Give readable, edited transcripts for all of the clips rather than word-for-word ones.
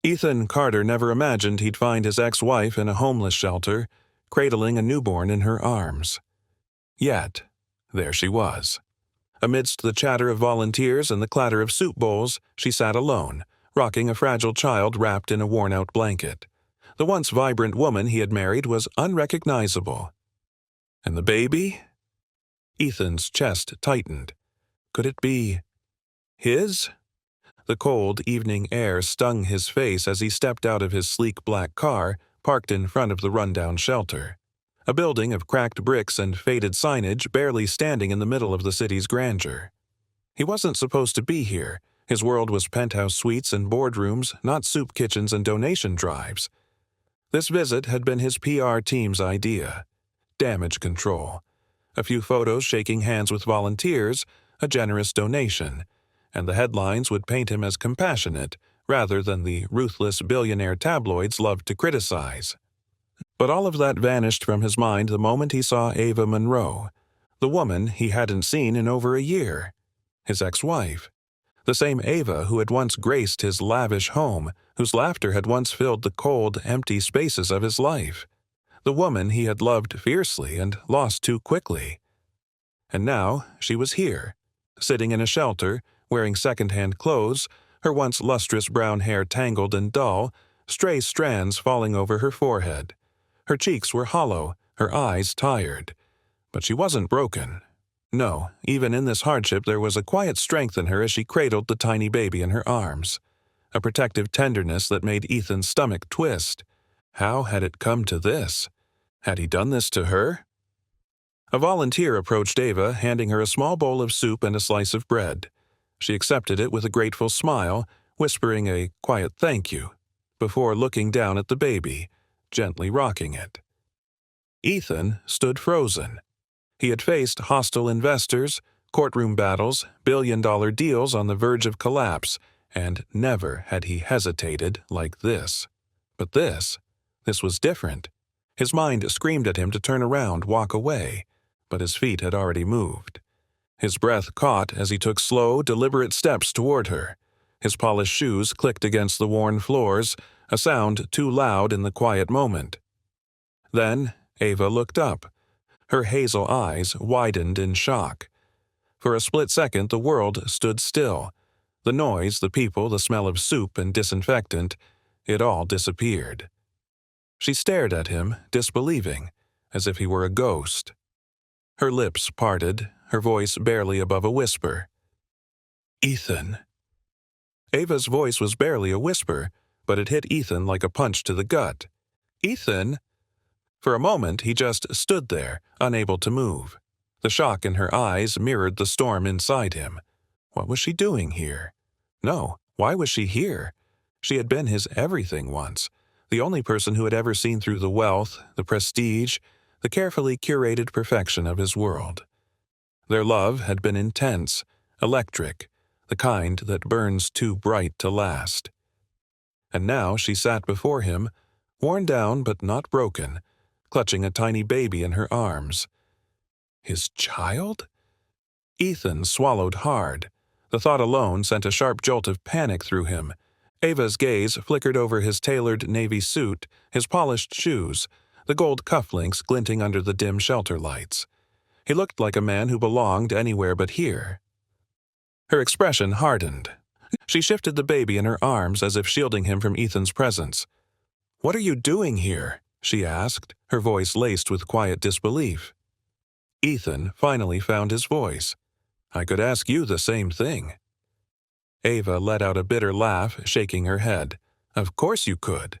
Ethan Carter never imagined he'd find his ex-wife in a homeless shelter, cradling a newborn in her arms. Yet, there she was. Amidst the chatter of volunteers and the clatter of soup bowls, she sat alone, rocking a fragile child wrapped in a worn-out blanket. The once vibrant woman he had married was unrecognizable. And the baby? Ethan's chest tightened. Could it be his? The cold evening air stung his face as he stepped out of his sleek black car, parked in front of the rundown shelter. A building of cracked bricks and faded signage barely standing in the middle of the city's grandeur. He wasn't supposed to be here. His world was penthouse suites and boardrooms, not soup kitchens and donation drives. This visit had been his PR team's idea. Damage control. A few photos shaking hands with volunteers, a generous donation, and the headlines would paint him as compassionate rather than the ruthless billionaire tabloids loved to criticize. But all of that vanished from his mind the moment he saw Ava Monroe, the woman he hadn't seen in over a year, his ex-wife, the same Ava who had once graced his lavish home, whose laughter had once filled the cold, empty spaces of his life, the woman he had loved fiercely and lost too quickly. And now she was here, sitting in a shelter, wearing second-hand clothes, her once lustrous brown hair tangled and dull, stray strands falling over her forehead. Her cheeks were hollow, her eyes tired. But she wasn't broken. No, even in this hardship there was a quiet strength in her as she cradled the tiny baby in her arms. A protective tenderness that made Ethan's stomach twist. How had it come to this? Had he done this to her? A volunteer approached Ava, handing her a small bowl of soup and a slice of bread. She accepted it with a grateful smile, whispering a quiet thank you, before looking down at the baby, gently rocking it. Ethan stood frozen. He had faced hostile investors, courtroom battles, billion-dollar deals on the verge of collapse, and never had he hesitated like this. But this was different. His mind screamed at him to turn around, walk away, but his feet had already moved. His breath caught as he took slow, deliberate steps toward her. His polished shoes clicked against the worn floors, a sound too loud in the quiet moment. Then Ava looked up. Her hazel eyes widened in shock. For a split second the world stood still. The noise, the people, the smell of soup and disinfectant, it all disappeared. She stared at him, disbelieving, as if he were a ghost. Her lips parted, her voice barely above a whisper. "Ethan." Ava's voice was barely a whisper, but it hit Ethan like a punch to the gut. "Ethan?" For a moment he just stood there, unable to move. The shock in her eyes mirrored the storm inside him. What was she doing here? No, why was she here? She had been his everything once, the only person who had ever seen through the wealth, the prestige, the carefully curated perfection of his world. Their love had been intense, electric, the kind that burns too bright to last. And now she sat before him, worn down but not broken, clutching a tiny baby in her arms. His child? Ethan swallowed hard. The thought alone sent a sharp jolt of panic through him. Ava's gaze flickered over his tailored navy suit, his polished shoes, the gold cufflinks glinting under the dim shelter lights. He looked like a man who belonged anywhere but here. Her expression hardened. She shifted the baby in her arms as if shielding him from Ethan's presence. "What are you doing here?" she asked, her voice laced with quiet disbelief. Ethan finally found his voice. "I could ask you the same thing." Ava let out a bitter laugh, shaking her head. "Of course you could."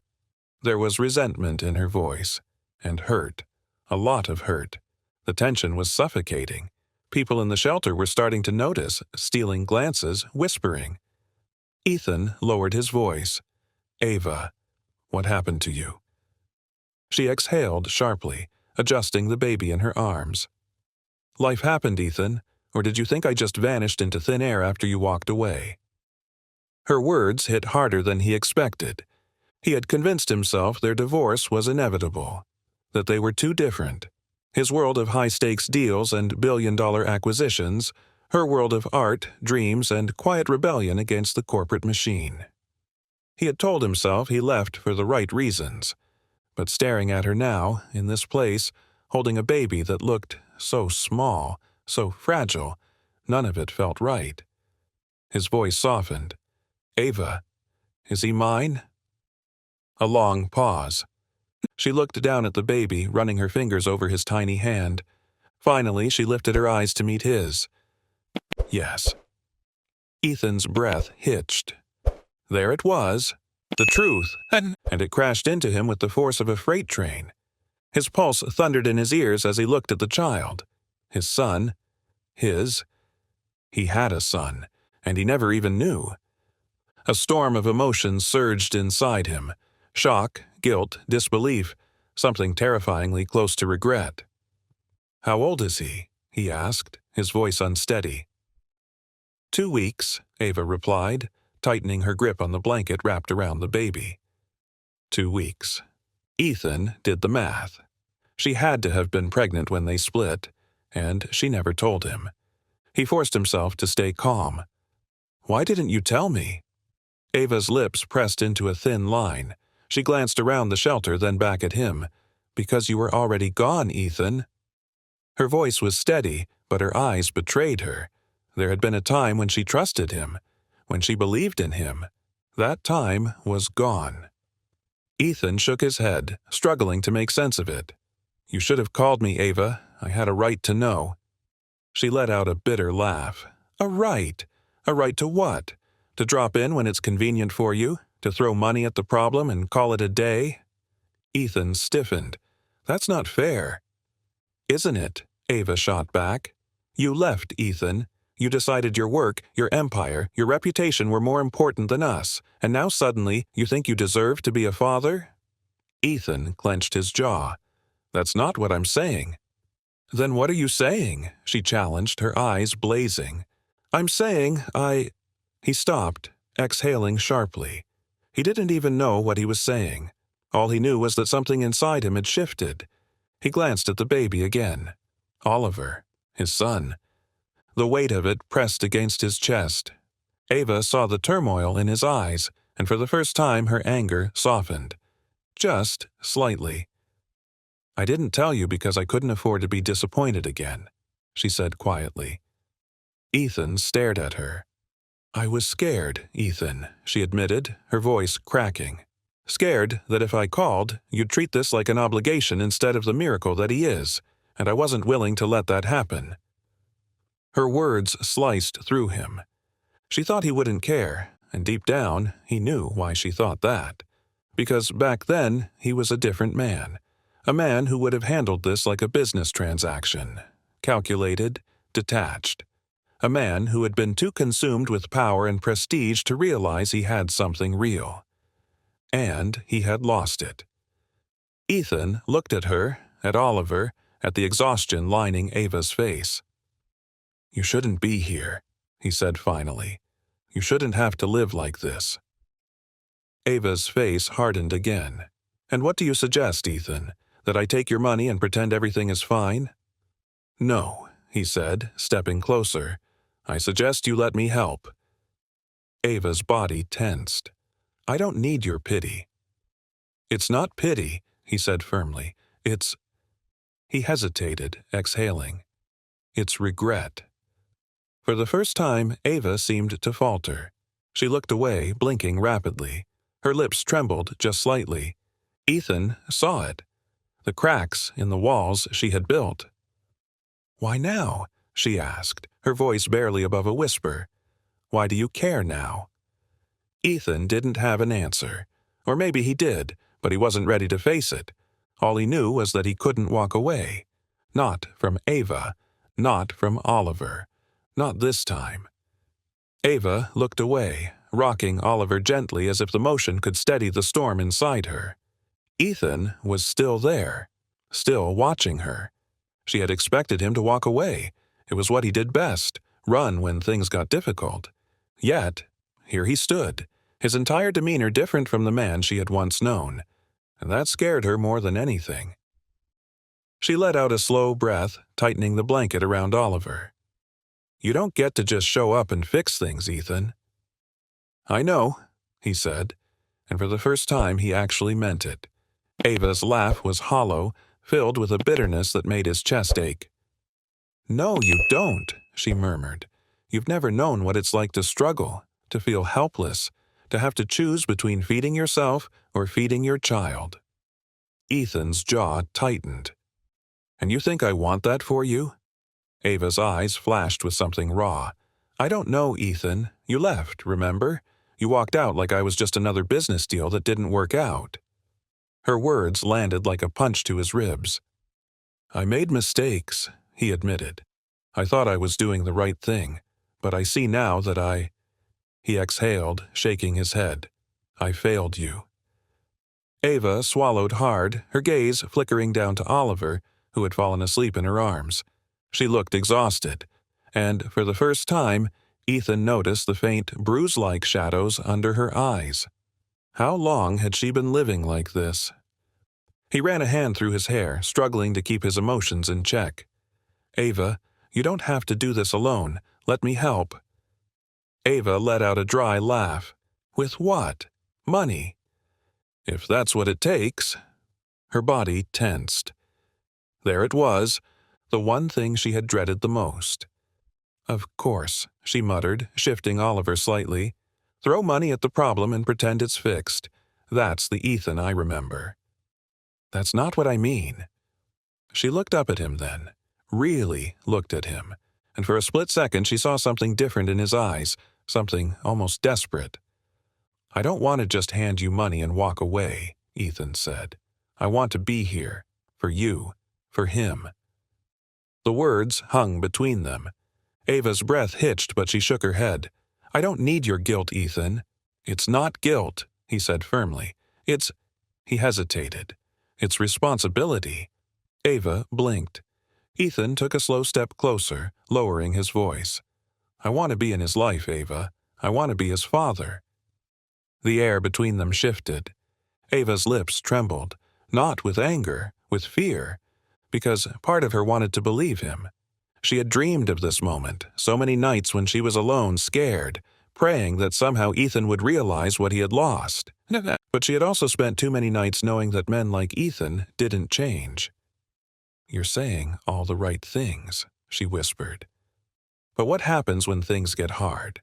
There was resentment in her voice, and hurt, a lot of hurt. The tension was suffocating. People in the shelter were starting to notice, stealing glances, whispering. Ethan lowered his voice. "Ava, what happened to you?" She exhaled sharply, adjusting the baby in her arms. "Life happened, Ethan, or did you think I just vanished into thin air after you walked away?" Her words hit harder than he expected. He had convinced himself their divorce was inevitable, that they were too different. His world of high-stakes deals and billion-dollar acquisitions, her world of art, dreams, and quiet rebellion against the corporate machine. He had told himself he left for the right reasons, but staring at her now, in this place, holding a baby that looked so small, so fragile, none of it felt right. His voice softened. "Ava, is he mine?" A long pause. She looked down at the baby, running her fingers over his tiny hand. Finally, she lifted her eyes to meet his. Yes. Ethan's breath hitched. There it was, the truth, and it crashed into him with the force of a freight train. His pulse thundered in his ears as he looked at the child. His son. His. He had a son, and he never even knew. A storm of emotions surged inside him. Shock, guilt, disbelief, something terrifyingly close to regret. "How old is he?" he asked, his voice unsteady. 2 weeks, Ava replied, tightening her grip on the blanket wrapped around the baby. 2 weeks. Ethan did the math. She had to have been pregnant when they split, and she never told him. He forced himself to stay calm. "Why didn't you tell me?" Ava's lips pressed into a thin line. She glanced around the shelter, then back at him. "Because you were already gone, Ethan." Her voice was steady, but her eyes betrayed her. There had been a time when she trusted him, when she believed in him. That time was gone. Ethan shook his head, struggling to make sense of it. "You should have called me, Ava. I had a right to know." She let out a bitter laugh. "A right? A right to what? To drop in when it's convenient for you? To throw money at the problem and call it a day?" Ethan stiffened. "That's not fair." "Isn't it?" Ava shot back. "You left, Ethan. You decided your work, your empire, your reputation were more important than us, and now suddenly you think you deserve to be a father?" Ethan clenched his jaw. "That's not what I'm saying." "Then what are you saying?" she challenged, her eyes blazing. "I'm saying He stopped, exhaling sharply. He didn't even know what he was saying. All he knew was that something inside him had shifted. He glanced at the baby again. Oliver, his son. The weight of it pressed against his chest. Ava saw the turmoil in his eyes, and for the first time her anger softened. Just slightly. "I didn't tell you because I couldn't afford to be disappointed again," she said quietly. Ethan stared at her. "I was scared, Ethan," she admitted, her voice cracking. "Scared that if I called, you'd treat this like an obligation instead of the miracle that he is, and I wasn't willing to let that happen." Her words sliced through him. She thought he wouldn't care, and deep down, he knew why she thought that. Because back then, he was a different man. A man who would have handled this like a business transaction. Calculated, detached. A man who had been too consumed with power and prestige to realize he had something real. And he had lost it. Ethan looked at her, at Oliver, at the exhaustion lining Ava's face. "You shouldn't be here," he said finally. "You shouldn't have to live like this." Ava's face hardened again. "And what do you suggest, Ethan? That I take your money and pretend everything is fine?" "No," he said, stepping closer. "I suggest you let me help." Ava's body tensed. "I don't need your pity." "It's not pity," he said firmly. "It's—" He hesitated, exhaling. "It's regret." For the first time, Ava seemed to falter. She looked away, blinking rapidly. Her lips trembled just slightly. Ethan saw it. The cracks in the walls she had built. "Why now?" she asked, her voice barely above a whisper. "Why do you care now?" Ethan didn't have an answer. Or maybe he did, but he wasn't ready to face it. All he knew was that he couldn't walk away. Not from Ava. Not from Oliver. Not this time. Ava looked away, rocking Oliver gently as if the motion could steady the storm inside her. Ethan was still there, still watching her. She had expected him to walk away. It was what he did best, run when things got difficult. Yet, here he stood, his entire demeanor different from the man she had once known, and that scared her more than anything. She let out a slow breath, tightening the blanket around Oliver. "You don't get to just show up and fix things, Ethan." "I know," he said. And for the first time he actually meant it. Ava's laugh was hollow, filled with a bitterness that made his chest ache. "No, you don't," she murmured. "You've never known what it's like to struggle, to feel helpless, to have to choose between feeding yourself or feeding your child." Ethan's jaw tightened. "And you think I want that for you?" Ava's eyes flashed with something raw. "I don't know, Ethan. You left, remember? You walked out like I was just another business deal that didn't work out." Her words landed like a punch to his ribs. "I made mistakes," he admitted. "I thought I was doing the right thing, but I see now that I—" He exhaled, shaking his head. "I failed you." Ava swallowed hard, her gaze flickering down to Oliver, who had fallen asleep in her arms. She looked exhausted, and for the first time, Ethan noticed the faint, bruise-like shadows under her eyes. How long had she been living like this? He ran a hand through his hair, struggling to keep his emotions in check. "Ava, you don't have to do this alone. Let me help." Ava let out a dry laugh. "With what? Money?" "If that's what it takes." Her body tensed. There it was, the one thing she had dreaded the most. "Of course," she muttered, shifting Oliver slightly. "Throw money at the problem and pretend it's fixed. That's the Ethan I remember." "That's not what I mean." She looked up at him then, really looked at him, and for a split second she saw something different in his eyes, something almost desperate. "I don't want to just hand you money and walk away," Ethan said. "I want to be here, for you, for him." The words hung between them. Ava's breath hitched, but she shook her head. "I don't need your guilt, Ethan." "It's not guilt," he said firmly. "It's—" He hesitated. "It's responsibility." Ava blinked. Ethan took a slow step closer, lowering his voice. "I want to be in his life, Ava. I want to be his father." The air between them shifted. Ava's lips trembled, not with anger, with fear, because part of her wanted to believe him. She had dreamed of this moment, so many nights when she was alone, scared, praying that somehow Ethan would realize what he had lost. But she had also spent too many nights knowing that men like Ethan didn't change. "You're saying all the right things," she whispered. "But what happens when things get hard?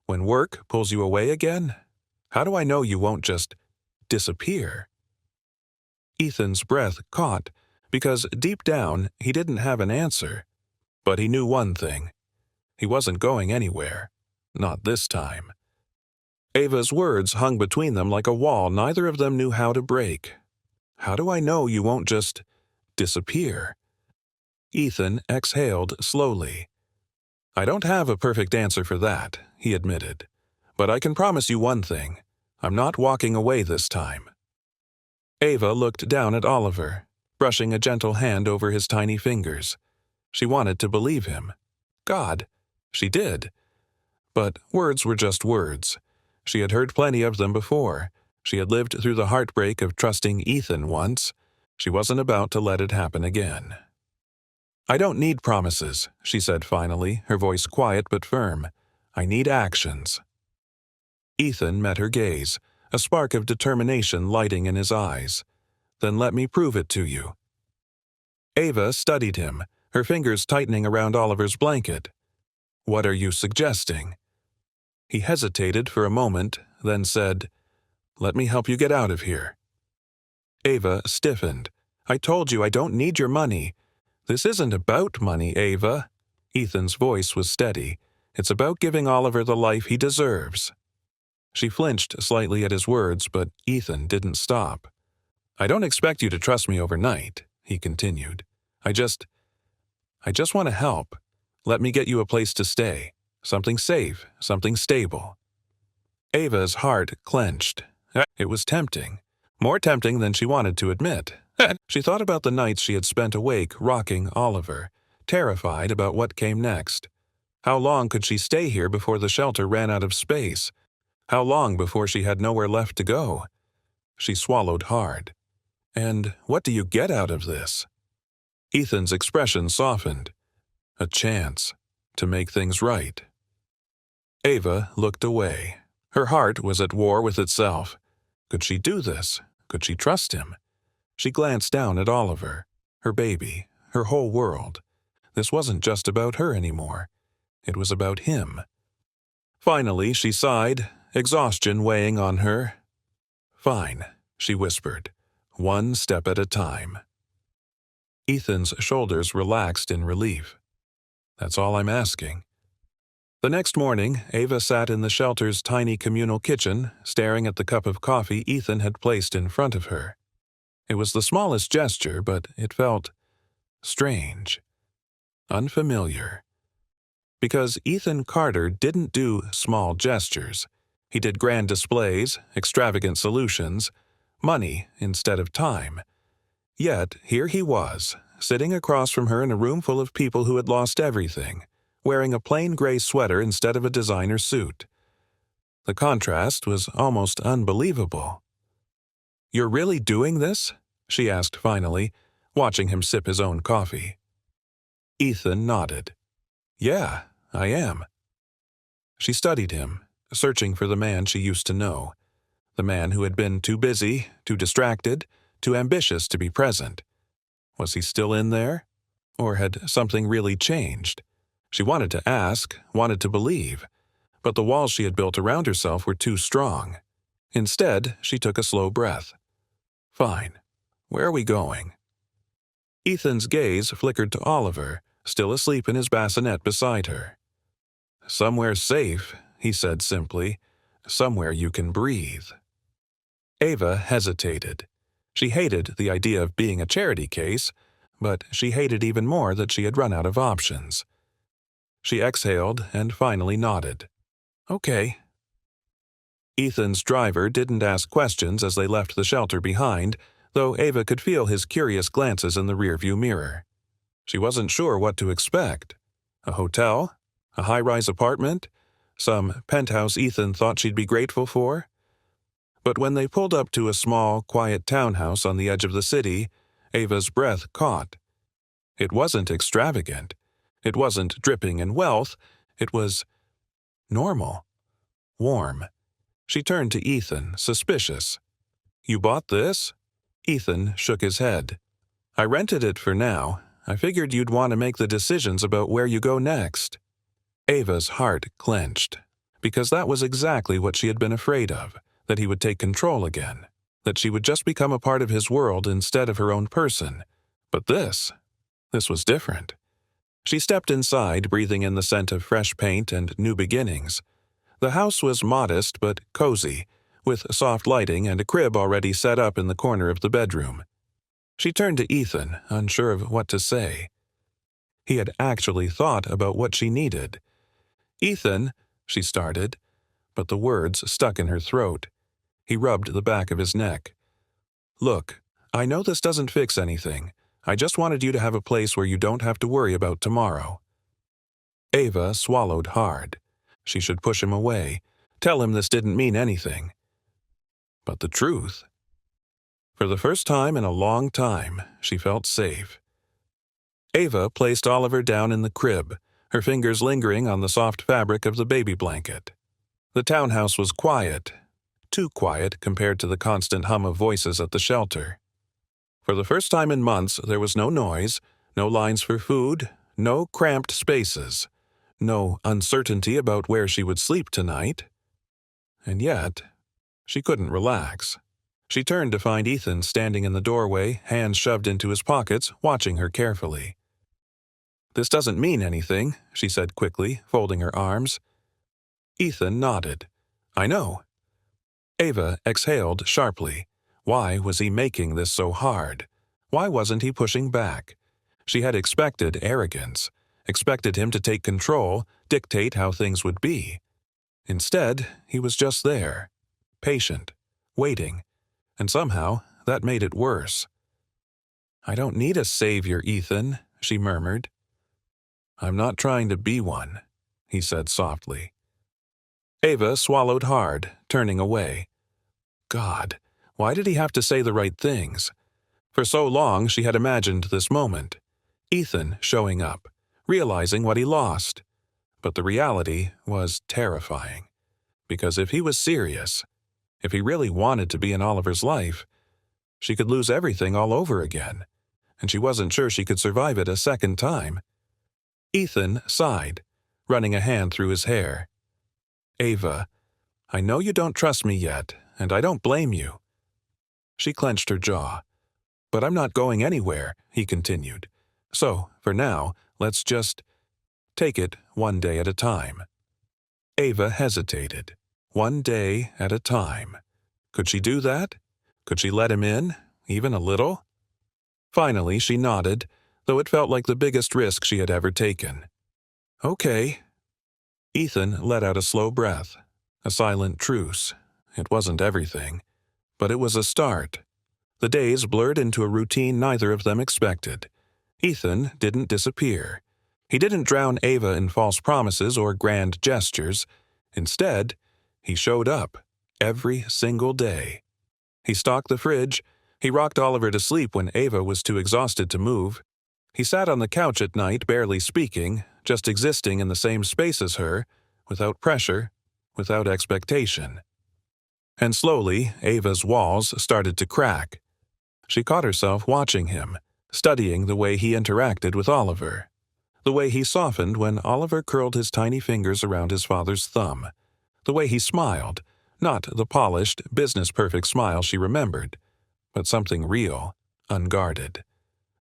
When work pulls you away again? How do I know you won't just disappear?" Ethan's breath caught, because deep down he didn't have an answer. But he knew one thing. He wasn't going anywhere. Not this time. Ava's words hung between them like a wall neither of them knew how to break. "How do I know you won't just disappear?" Ethan exhaled slowly. "I don't have a perfect answer for that," he admitted. "But I can promise you one thing. I'm not walking away this time." Ava looked down at Oliver, brushing a gentle hand over his tiny fingers. She wanted to believe him. God, she did. But words were just words. She had heard plenty of them before. She had lived through the heartbreak of trusting Ethan once. She wasn't about to let it happen again. "I don't need promises," she said finally, her voice quiet but firm. "I need actions." Ethan met her gaze, a spark of determination lighting in his eyes. "Then let me prove it to you." Ava studied him, her fingers tightening around Oliver's blanket. "What are you suggesting?" He hesitated for a moment, then said, "Let me help you get out of here." Ava stiffened. "I told you I don't need your money." "This isn't about money, Ava." Ethan's voice was steady. "It's about giving Oliver the life he deserves." She flinched slightly at his words, but Ethan didn't stop. "I don't expect you to trust me overnight," he continued. I just want to help. Let me get you a place to stay. Something safe, something stable." Ava's heart clenched. It was tempting. More tempting than she wanted to admit. She thought about the nights she had spent awake rocking Oliver, terrified about what came next. How long could she stay here before the shelter ran out of space? How long before she had nowhere left to go? She swallowed hard. "And what do you get out of this?" Ethan's expression softened. "A chance to make things right." Ava looked away. Her heart was at war with itself. Could she do this? Could she trust him? She glanced down at Oliver, her baby, her whole world. This wasn't just about her anymore. It was about him. Finally, she sighed, exhaustion weighing on her. "Fine," she whispered, "one step at a time." Ethan's shoulders relaxed in relief. "That's all I'm asking." The next morning, Ava sat in the shelter's tiny communal kitchen, staring at the cup of coffee Ethan had placed in front of her. It was the smallest gesture, but it felt strange, unfamiliar. Because Ethan Carter didn't do small gestures. He did grand displays, extravagant solutions, money instead of time. Yet, here he was, sitting across from her in a room full of people who had lost everything, wearing a plain gray sweater instead of a designer suit. The contrast was almost unbelievable. "You're really doing this?" she asked finally, watching him sip his own coffee. Ethan nodded. "Yeah, I am." She studied him, searching for the man she used to know, the man who had been too busy, too distracted, too ambitious to be present. Was he still in there? Or had something really changed? She wanted to ask, wanted to believe, but the walls she had built around herself were too strong. Instead, she took a slow breath. "Fine. Where are we going?" Ethan's gaze flickered to Oliver, still asleep in his bassinet beside her. "Somewhere safe," he said simply. "Somewhere you can breathe." Ava hesitated. She hated the idea of being a charity case, but she hated even more that she had run out of options. She exhaled and finally nodded. "Okay." Ethan's driver didn't ask questions as they left the shelter behind, though Ava could feel his curious glances in the rearview mirror. She wasn't sure what to expect. A hotel? A high-rise apartment? Some penthouse Ethan thought she'd be grateful for? But when they pulled up to a small, quiet townhouse on the edge of the city, Ava's breath caught. It wasn't extravagant. It wasn't dripping in wealth. It was normal. Warm. She turned to Ethan, suspicious. "You bought this?" Ethan shook his head. "I rented it for now. I figured you'd want to make the decisions about where you go next." Ava's heart clenched, because that was exactly what she had been afraid of, that he would take control again, that she would just become a part of his world instead of her own person. But this was different. She stepped inside, breathing in the scent of fresh paint and new beginnings. The house was modest but cozy, with soft lighting and a crib already set up in the corner of the bedroom. She turned to Ethan, unsure of what to say. He had actually thought about what she needed. "Ethan," she started, but the words stuck in her throat. He rubbed the back of his neck. "Look, I know this doesn't fix anything. I just wanted you to have a place where you don't have to worry about tomorrow." Ava swallowed hard. She should push him away, tell him this didn't mean anything. But the truth? For the first time in a long time, she felt safe. Ava placed Oliver down in the crib, her fingers lingering on the soft fabric of the baby blanket. The townhouse was quiet, too quiet compared to the constant hum of voices at the shelter. For the first time in months, there was no noise, no lines for food, no cramped spaces, no uncertainty about where she would sleep tonight. And yet, she couldn't relax. She turned to find Ethan standing in the doorway, hands shoved into his pockets, watching her carefully. "This doesn't mean anything," she said quickly, folding her arms. Ethan nodded. "I know." Ava exhaled sharply. Why was he making this so hard? Why wasn't he pushing back? She had expected arrogance, expected him to take control, dictate how things would be. Instead, he was just there, patient, waiting, and somehow that made it worse. "I don't need a savior, Ethan," she murmured. "I'm not trying to be one," he said softly. Ava swallowed hard, turning away. God, why did he have to say the right things? For so long she had imagined this moment. Ethan showing up, realizing what he lost. But the reality was terrifying. Because if he was serious, If he really wanted to be in Oliver's life, she could lose everything all over again, and she wasn't sure she could survive it a second time. Ethan sighed, running a hand through his hair. "Ava, I know you don't trust me yet, and I don't blame you." She clenched her jaw. "But I'm not going anywhere," he continued. "So, for now, let's just take it one day at a time." Ava hesitated. One day at a time. Could she do that? Could she let him in, even a little? Finally, she nodded, though it felt like the biggest risk she had ever taken. "Okay." Ethan let out a slow breath, a silent truce. It wasn't everything, but it was a start. The days blurred into a routine neither of them expected. Ethan didn't disappear. He didn't drown Ava in false promises or grand gestures. Instead, he showed up every single day. He stocked the fridge. He rocked Oliver to sleep when Ava was too exhausted to move. He sat on the couch at night, barely speaking, just existing in the same space as her, without pressure, without expectation. And slowly, Ava's walls started to crack. She caught herself watching him, studying the way he interacted with Oliver. The way he softened when Oliver curled his tiny fingers around his father's thumb. The way he smiled, not the polished, business-perfect smile she remembered, but something real, unguarded.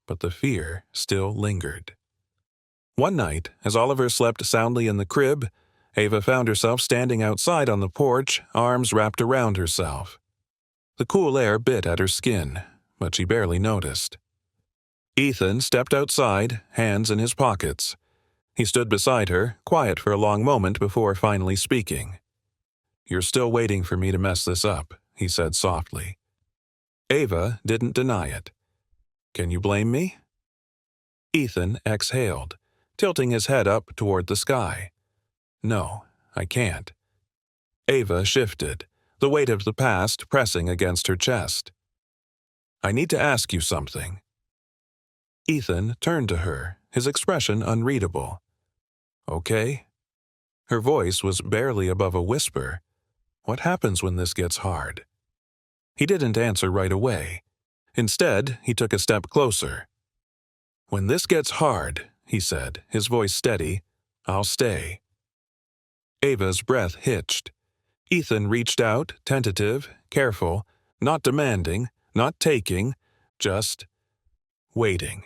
But the fear still lingered. One night, as Oliver slept soundly in the crib, Ava found herself standing outside on the porch, arms wrapped around herself. The cool air bit at her skin, but she barely noticed. Ethan stepped outside, hands in his pockets. He stood beside her, quiet for a long moment before finally speaking. "You're still waiting for me to mess this up," he said softly. Ava didn't deny it. "Can you blame me?" Ethan exhaled, tilting his head up toward the sky. "No, I can't." Ava shifted, the weight of the past pressing against her chest. "I need to ask you something." Ethan turned to her, his expression unreadable. "Okay?" Her voice was barely above a whisper. "What happens when this gets hard?" He didn't answer right away. Instead, he took a step closer. "When this gets hard," he said, his voice steady, "I'll stay." Ava's breath hitched. Ethan reached out, tentative, careful, not demanding, not taking, just waiting.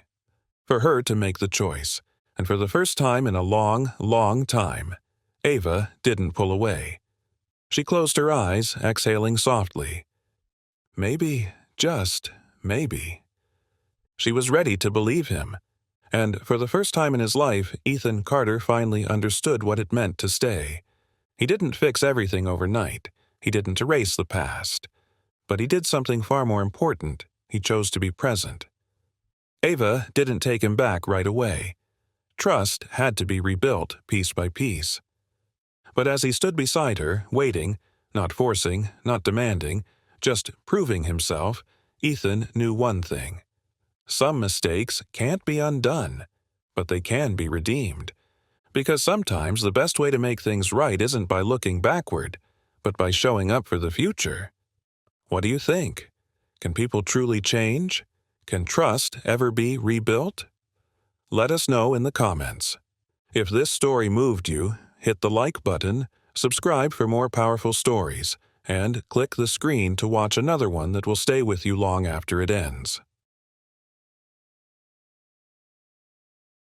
For her to make the choice, and for the first time in a long, long time, Ava didn't pull away. She closed her eyes, exhaling softly. Maybe, just maybe. She was ready to believe him, and for the first time in his life, Ethan Carter finally understood what it meant to stay. He didn't fix everything overnight. He didn't erase the past. But he did something far more important. He chose to be present. Ava didn't take him back right away. Trust had to be rebuilt piece by piece. But as he stood beside her, waiting, not forcing, not demanding, just proving himself, Ethan knew one thing. Some mistakes can't be undone, but they can be redeemed. Because sometimes the best way to make things right isn't by looking backward, but by showing up for the future. What do you think? Can people truly change? Can trust ever be rebuilt? Let us know in the comments. If this story moved you, hit the like button, subscribe for more powerful stories, and click the screen to watch another one that will stay with you long after it ends.